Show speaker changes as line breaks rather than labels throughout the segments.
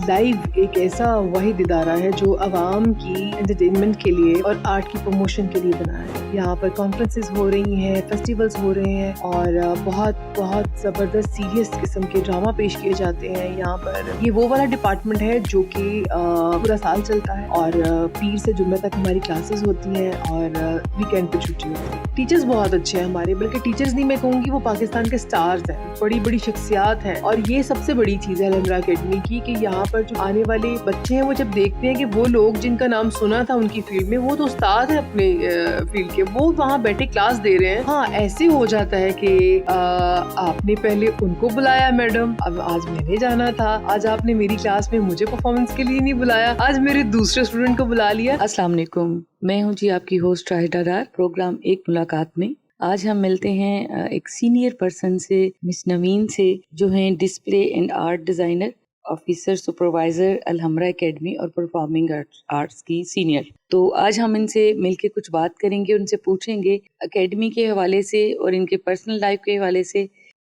Live ایک ایسا واحد ادارہ ہے جو عوام کی انٹرٹینمنٹ کے لیے اور آرٹ کی پروموشن کے لیے بنا ہے. یہاں پر کانفرنسز ہو رہی ہیں, فیسٹیولز ہو رہے ہیں اور بہت زبردست سیریس قسم کے ڈرامہ پیش کیے جاتے ہیں. یہاں پر یہ وہ والا ڈپارٹمنٹ ہے جو کہ پورا سال چلتا ہے اور پیر سے جمعہ تک ہماری کلاسز ہوتی ہیں اور ویکینڈ پہ چھٹی ہوتی ہے. ٹیچرز بہت اچھے ہیں ہمارے, بلکہ ٹیچرز نہیں میں کہوں گی, وہ پاکستان کے سٹارز ہیں, بڑی بڑی شخصیات ہیں. اور یہ سب سے بڑی چیز ہے الحمرا اکیڈمی کی کہ یہاں پر جو آنے والے بچے ہیں وہ جب دیکھتے ہیں کہ وہ لوگ جن کا نام سنا تھا ان کی فیلڈ میں, وہ تو استاد ہیں اپنے فیلڈ کے, وہ وہاں بیٹھے کلاس دے رہے ہیں. ہاں ایسے ہو جاتا ہے کہ آپ نے پہلے ان کو بلایا میڈم, اب آج میں نے جانا تھا, آج آپ نے میری کلاس میں مجھے پرفارمنس کے لیے نہیں بلایا, آج میرے دوسرے اسٹوڈنٹ کو بلا لیا.
السلام علیکم, میں ہوں جی آپ کی ہوسٹ راہدہ ڈار, پروگرام ایک ملاقات میں. آج ہم ملتے ہیں ایک سینئر پرسن سے, مس نوین سے, جو ہیں display and art designer, officer supervisor Alhamra academy اور پرفارمنگ آرٹس کی سینئر. تو آج ہم ان سے مل کے کچھ بات کریں گے, ان سے پوچھیں گے اکیڈمی کے حوالے سے اور ان کے پرسنل لائف کے حوالے سے,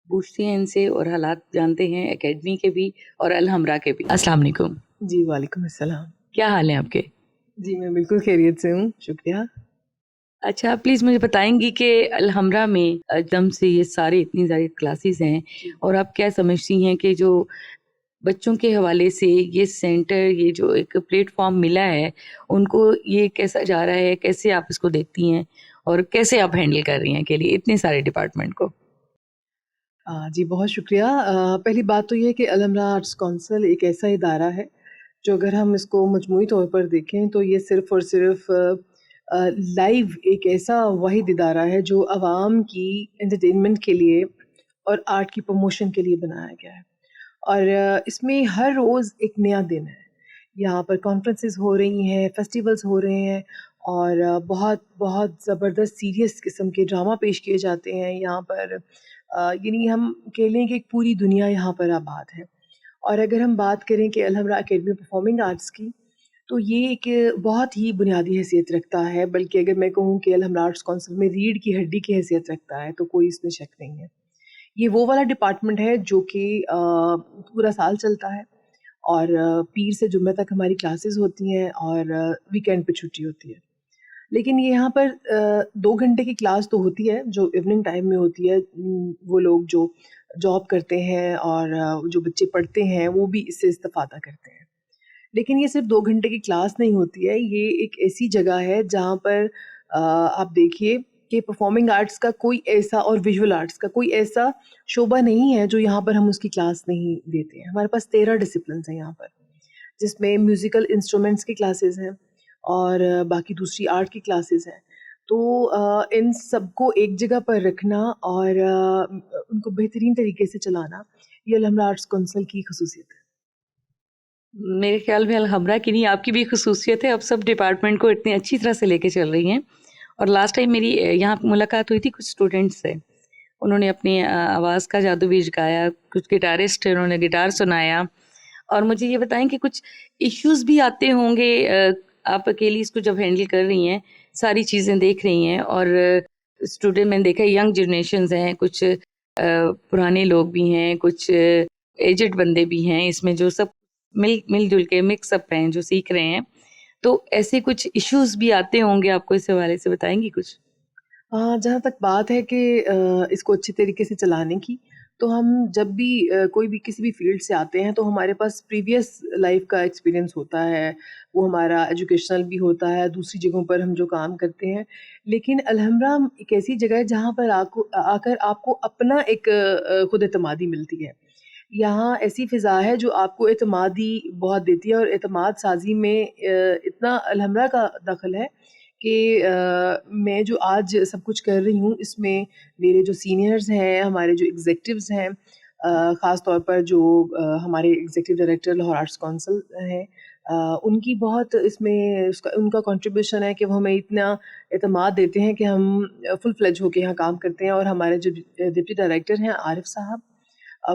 پوچھتے ہیں ان سے اور حالات جانتے ہیں اکیڈمی کے بھی اور الحمرا کے بھی. السلام علیکم.
جی وعلیکم السلام.
کیا حال ہیں آپ کے؟
جی میں بالکل خیریت سے ہوں, شکریہ.
اچھا, پلیز مجھے بتائیں گی کہ الحمرا میں جم سے یہ سارے اتنی ساری کلاسز ہیں, اور آپ کیا سمجھتی ہیں کہ جو بچوں کے حوالے سے یہ سینٹر, یہ جو ایک پلیٹ فارم ملا ہے, ان کو یہ کیسا جا رہا ہے, کیسے آپ اس کو دیکھتی ہیں اور کیسے آپ ہینڈل کر رہی ہیں کے لیے اتنے سارے ڈپارٹمنٹ کو؟
جی بہت شکریہ. پہلی بات تو یہ ہے کہ الحمرا آرٹس کونسل ایک ایسا ادارہ ہے جو اگر ہم اس کو مجموعی طور پر دیکھیں تو یہ صرف اور صرف لائیو ایک ایسا واحد ادارہ ہے جو عوام کی انٹرٹینمنٹ کے لیے اور آرٹ کی پروموشن کے لیے بنایا گیا ہے. اور اس میں ہر روز ایک نیا دن ہے. یہاں پر کانفرنسز ہو رہی ہیں, فیسٹیولز ہو رہے ہیں اور بہت زبردست سیریس قسم کے ڈرامہ پیش کیے جاتے ہیں. یہاں پر یعنی ہم کہہ لیں کہ ایک پوری دنیا یہاں پر آباد ہے. اور اگر ہم بات کریں کہ الحمرا اکیڈمی پرفارمنگ آرٹس کی, تو یہ ایک بہت ہی بنیادی حیثیت رکھتا ہے, بلکہ اگر میں کہوں کہ الحمرا آرٹس کونسل میں ریڑھ کی ہڈی کی حیثیت رکھتا ہے تو کوئی اس میں شک نہیں ہے. یہ وہ والا ڈپارٹمنٹ ہے جو کہ پورا سال چلتا ہے اور پیر سے جمعہ تک ہماری کلاسز ہوتی ہیں اور ویکینڈ پہ چھٹی ہوتی ہے. لیکن یہ یہاں پر 2 گھنٹے کی کلاس تو ہوتی ہے جو ایوننگ ٹائم میں ہوتی ہے. وہ لوگ جو جاب کرتے ہیں اور جو بچے پڑھتے ہیں وہ بھی اس سے استفادہ کرتے ہیں. لیکن یہ صرف 2 گھنٹے کی کلاس نہیں ہوتی ہے, یہ ایک ایسی جگہ ہے جہاں پر آپ دیکھیے کہ پرفارمنگ آرٹس کا کوئی ایسا اور ویژول آرٹس کا کوئی ایسا شعبہ نہیں ہے جو یہاں پر ہم اس کی کلاس نہیں دیتے ہیں. ہمارے پاس 13 ڈسپلنس ہیں یہاں پر, جس میں میوزیکل انسٹرومنٹس کی کلاسز ہیں اور باقی دوسری آرٹ کی کلاسز ہیں. تو ان سب کو ایک جگہ پر رکھنا اور ان کو بہترین طریقے سے چلانا, یہ الحمرا آرٹس کونسل کی خصوصیت ہے.
میرے خیال میں الحمرا کی نہیں, آپ کی بھی خصوصیت ہے, اب سب ڈپارٹمنٹ کو اتنی اچھی طرح سے لے کے چل رہی ہیں. اور لاسٹ ٹائم میری یہاں ملاقات ہوئی تھی کچھ اسٹوڈنٹس سے, انہوں نے اپنی آواز کا جادو بھی جگایا, کچھ گٹارسٹ انہوں نے گٹار سنایا. اور مجھے یہ بتائیں کہ کچھ ایشوز بھی آتے ہوں گے, آپ اکیلی اس کو جب ہینڈل کر رہی ہیں, ساری چیزیں دیکھ رہی ہیں, اور اسٹوڈنٹ میں نے دیکھا ینگ جنریشنز ہیں, کچھ پرانے لوگ بھی ہیں, کچھ ایجڈ بندے بھی ہیں, اس میں جو سب مل جل کے مکس اپ ہیں جو سیکھ رہے ہیں. تو ایسے کچھ ایشوز بھی آتے ہوں گے, آپ کو اس حوالے سے بتائیں گی کچھ؟
جہاں تک بات ہے کہ اس کو اچھی طریقے سے چلانے کی, تو ہم جب بھی کوئی بھی کسی بھی فیلڈ سے آتے ہیں تو ہمارے پاس پریویس لائف کا ایکسپیرینس ہوتا ہے, وہ ہمارا ایجوکیشنل بھی ہوتا ہے, دوسری جگہوں پر ہم جو کام کرتے ہیں. لیکن الحمرا ایک ایسی جگہ ہے جہاں پر آ کر آپ کو اپنا ایک خود اعتمادی ملتی ہے. یہاں ایسی فضا ہے جو آپ کو اعتمادی بہت دیتی ہے, اور اعتماد سازی میں اتنا الحمرا کا دخل ہے کہ میں جو آج سب کچھ کر رہی ہوں اس میں میرے جو سینئرز ہیں, ہمارے جو ایگزیکٹوز ہیں, خاص طور پر جو ہمارے executive director Lahore arts council ہیں, ان کی بہت اس میں ان کا کنٹریبیوشن ہے کہ وہ ہمیں اتنا اعتماد دیتے ہیں کہ ہم فل فلیج ہو کے یہاں کام کرتے ہیں. اور ہمارے جو ڈپٹی ڈائریکٹر ہیں عارف صاحب,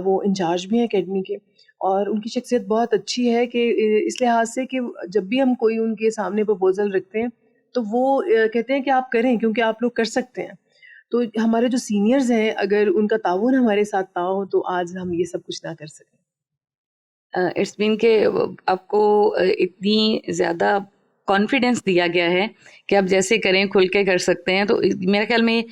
وہ انچارج بھی ہیں اکیڈمی کے, اور ان کی شخصیت بہت اچھی ہے کہ اس لحاظ سے کہ جب بھی ہم کوئی ان کے سامنے پرپوزل رکھتے ہیں تو وہ کہتے ہیں کہ آپ کریں کیونکہ آپ لوگ کر سکتے ہیں. تو ہمارے جو سینئرز ہیں, اگر ان کا تعاون ہمارے ساتھ نہ ہو تو آج ہم یہ سب کچھ نہ کر سکیں.
اٹس مین کہ آپ کو اتنی زیادہ کانفیڈینس دیا گیا ہے کہ آپ جیسے کریں کھل کے کر سکتے ہیں. تو میرے خیال میں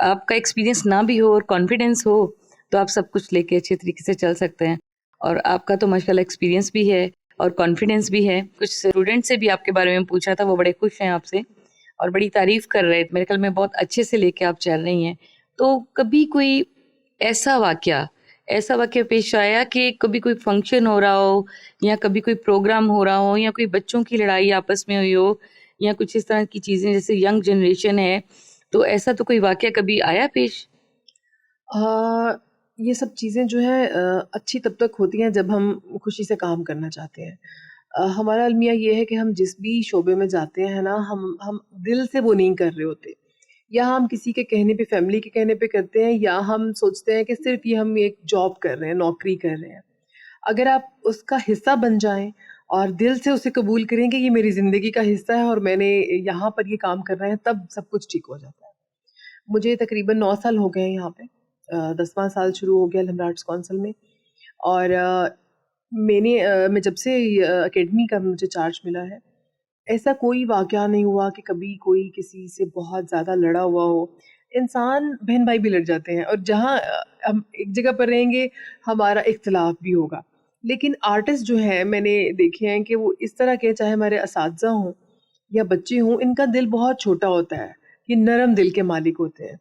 آپ کا ایکسپیرینس نہ بھی ہو اور کانفیڈینس ہو تو آپ سب کچھ لے کے اچھے طریقے سے چل سکتے ہیں. اور آپ کا تو ماشاء اللہ ایکسپیرینس بھی ہے اور کانفیڈینس بھی ہے. کچھ اسٹوڈنٹ سے بھی آپ کے بارے میں پوچھا تھا, وہ بڑے خوش ہیں آپ سے اور بڑی تعریف کر رہے تھے. میرے خیال میں بہت اچھے سے لے کے آپ چل رہی ہیں. تو کبھی کوئی ایسا واقعہ پیش آیا کہ کبھی کوئی فنکشن ہو رہا ہو یا کبھی کوئی پروگرام ہو رہا ہو یا کوئی بچوں کی لڑائی آپس میں ہوئی ہو یا کچھ اس طرح کی چیزیں, جیسے ینگ جنریشن ہے, تو ایسا تو کوئی واقعہ کبھی آیا پیش؟
یہ سب چیزیں جو ہیں اچھی تب تک ہوتی ہیں جب ہم خوشی سے کام کرنا چاہتے ہیں. ہمارا المیہ یہ ہے کہ ہم جس بھی شعبے میں جاتے ہیں نا, ہم دل سے وہ نہیں کر رہے ہوتے, یا ہم کسی کے کہنے پہ, فیملی کے کہنے پہ کرتے ہیں, یا ہم سوچتے ہیں کہ صرف یہ ہم ایک جاب کر رہے ہیں, نوکری کر رہے ہیں. اگر آپ اس کا حصہ بن جائیں اور دل سے اسے قبول کریں کہ یہ میری زندگی کا حصہ ہے اور میں نے یہاں پر یہ کام کرنا ہے, تب سب کچھ ٹھیک ہو جاتا ہے. مجھے تقریباً 9 سال ہو گئے ہیں یہاں پہ, 10واں سال شروع ہو گیا الحمرا آرٹس کونسل میں. اور میں جب سے اکیڈمی کا مجھے چارج ملا ہے, ایسا کوئی واقعہ نہیں ہوا کہ کبھی کوئی کسی سے بہت زیادہ لڑا ہوا ہو. انسان بہن بھائی بھی لڑ جاتے ہیں, اور جہاں ہم ایک جگہ پر رہیں گے ہمارا اختلاف بھی ہوگا. لیکن آرٹسٹ جو ہیں میں نے دیکھے ہیں کہ وہ اس طرح کے, چاہے ہمارے اساتذہ ہوں یا بچے ہوں, ان کا دل بہت چھوٹا ہوتا ہے, یہ نرم دل کے مالک ہوتے ہیں.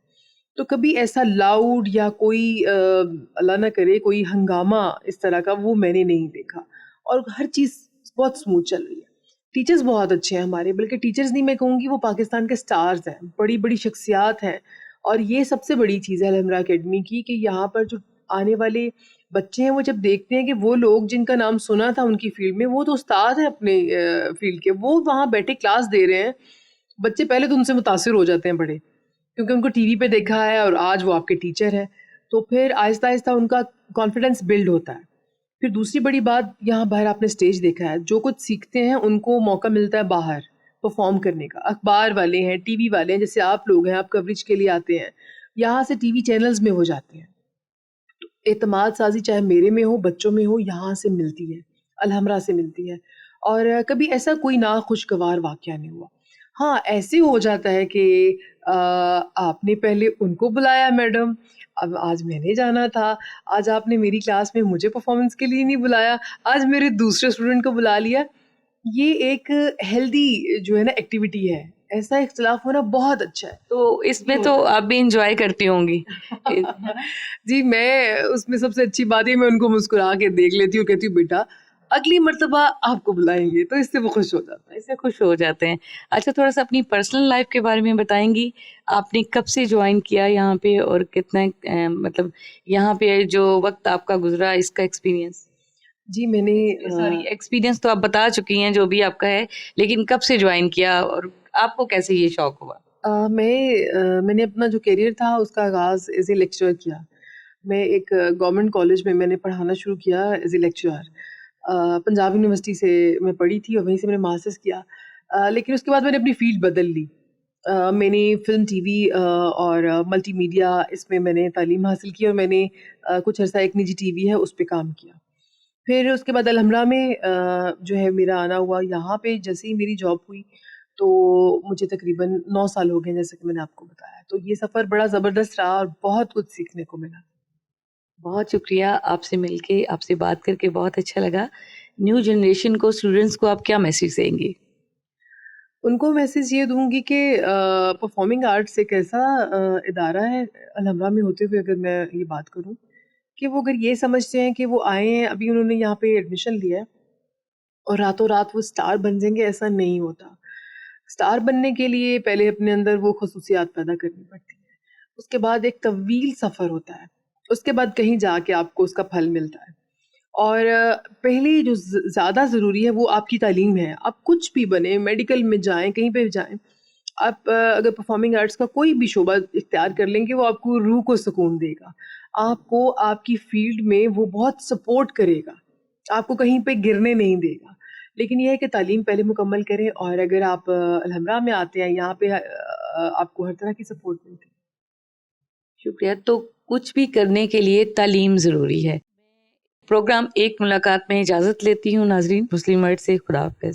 تو کبھی ایسا لاؤڈ یا کوئی اللہ نہ کرے کوئی ہنگامہ اس طرح کا وہ میں نے نہیں دیکھا, اور ہر چیز بہت اسموتھ چل رہی ہے. ٹیچرز بہت اچھے ہیں ہمارے, بلکہ ٹیچرز نہیں, میں کہوں گی وہ پاکستان کے سٹارز ہیں, بڑی بڑی شخصیات ہیں. اور یہ سب سے بڑی چیز ہے الحمرا اکیڈمی کی, کہ یہاں پر جو آنے والے بچے ہیں وہ جب دیکھتے ہیں کہ وہ لوگ جن کا نام سنا تھا ان کی فیلڈ میں, وہ تو استاد ہیں اپنے فیلڈ کے, وہ وہاں بیٹھے کلاس دے رہے ہیں. بچے پہلے تو ان سے متاثر ہو جاتے ہیں بڑے, کیونکہ ان کو ٹی وی پہ دیکھا ہے اور آج وہ آپ کے ٹیچر ہیں. تو پھر آہستہ آہستہ ان کا کانفیڈنس بلڈ ہوتا ہے. پھر دوسری بڑی بات, یہاں باہر آپ نے اسٹیج دیکھا ہے, جو کچھ سیکھتے ہیں ان کو موقع ملتا ہے باہر پرفارم کرنے کا. اخبار والے ہیں, ٹی وی والے ہیں, جیسے آپ لوگ ہیں, آپ کوریج کے لیے آتے ہیں, یہاں سے ٹی وی چینلز میں ہو جاتے ہیں. تو اعتماد سازی چاہے میرے میں ہو, بچوں میں ہو, یہاں سے ملتی ہے, الحمرا سے ملتی ہے. اور کبھی ایسا کوئی ناخوشگوار واقعہ نہیں ہوا. ہاں ایسے ہو جاتا ہے کہ آپ نے پہلے ان کو بلایا میڈم, اب آج میں نے جانا تھا, آج آپ نے میری کلاس میں مجھے پرفارمنس کے لیے نہیں بلایا, آج میرے دوسرے اسٹوڈنٹ کو بلا لیا. یہ ایک ہیلدی جو ہے نا ایکٹیویٹی ہے, ایسا اختلاف ہونا بہت اچھا ہے.
تو اس میں تو آپ بھی انجوائے کرتی ہوں گی.
جی, میں اس میں سب سے اچھی بات ہے, میں ان کو مسکرا کے دیکھ لیتی ہوں, کہتی ہوں بیٹا اگلی مرتبہ آپ کو بلائیں گے, تو اس سے وہ خوش ہو جاتا ہے.
ایسے خوش ہو جاتے ہیں. اچھا, تھوڑا سا اپنی پرسنل لائف کے بارے میں بتائیں گی. آپ نے کب سے جوائن کیا یہاں پہ اور کتنا مطلب یہاں پہ جو وقت آپ کا گزرا, اس کا ایکسپیرینس؟
جی میں نے
سوری, ایکسپیرینس تو آپ بتا چکی ہیں جو بھی آپ کا ہے, لیکن کب سے جوائن کیا اور آپ کو کیسے یہ شوق ہوا؟
میں نے اپنا جو کیریئر تھا اس کا آغاز ایز اے لیکچرر کیا. میں ایک گورنمنٹ کالج میں نے پڑھانا شروع کیا as a lecturer. Punjab university سے میں پڑھی تھی اور وہیں سے میں نے ماسٹرس کیا. لیکن اس کے بعد میں نے اپنی فیلڈ بدل لی. میں نے فلم, ٹی وی اور ملٹی میڈیا, اس میں نے تعلیم حاصل کی, اور میں نے کچھ عرصہ ایک نجی ٹی وی ہے اس پہ کام کیا. پھر اس کے بعد الحمرا میں جو ہے میرا آنا ہوا. یہاں پہ جیسے ہی میری جاب ہوئی تو مجھے تقریباً 9 سال ہو گئے, جیسے کہ میں نے آپ کو بتایا. تو یہ سفر بڑا زبردست رہا اور بہت کچھ سیکھنے کو ملا.
بہت شکریہ, آپ سے مل کے, آپ سے بات کر کے بہت اچھا لگا. نیو جنریشن کو, اسٹوڈنٹس کو آپ کیا میسیج دیں گی؟
ان کو میسیج یہ دوں گی کہ پرفارمنگ آرٹس ایک ایسا ادارہ ہے الحمرا میں ہوتے ہوئے, اگر میں یہ بات کروں, کہ وہ اگر یہ سمجھتے ہیں کہ وہ آئے ہیں, ابھی انہوں نے یہاں پہ ایڈمیشن لیا ہے اور راتوں رات وہ سٹار بن جائیں گے, ایسا نہیں ہوتا. سٹار بننے کے لیے پہلے اپنے اندر وہ خصوصیات پیدا کرنی پڑتی ہیں, اس کے بعد ایک طویل سفر ہوتا ہے, اس کے بعد کہیں جا کے آپ کو اس کا پھل ملتا ہے. اور پہلی جو زیادہ ضروری ہے وہ آپ کی تعلیم ہے. آپ کچھ بھی بنیں, میڈیکل میں جائیں, کہیں پہ جائیں, آپ اگر پرفارمنگ آرٹس کا کوئی بھی شعبہ اختیار کر لیں گے, وہ آپ کو روح کو سکون دے گا, آپ کو آپ کی فیلڈ میں وہ بہت سپورٹ کرے گا, آپ کو کہیں پہ گرنے نہیں دے گا. لیکن یہ ہے کہ تعلیم پہلے مکمل کریں, اور اگر آپ الحمرا میں آتے ہیں, یہاں پہ آپ کو ہر طرح کی سپورٹ ملتی ہے.
شکریہ. تو کچھ بھی کرنے کے لیے تعلیم ضروری ہے. پروگرام ایک ملاقات میں اجازت لیتی ہوں ناظرین. مسلم ورڈ سے خدا حافظ.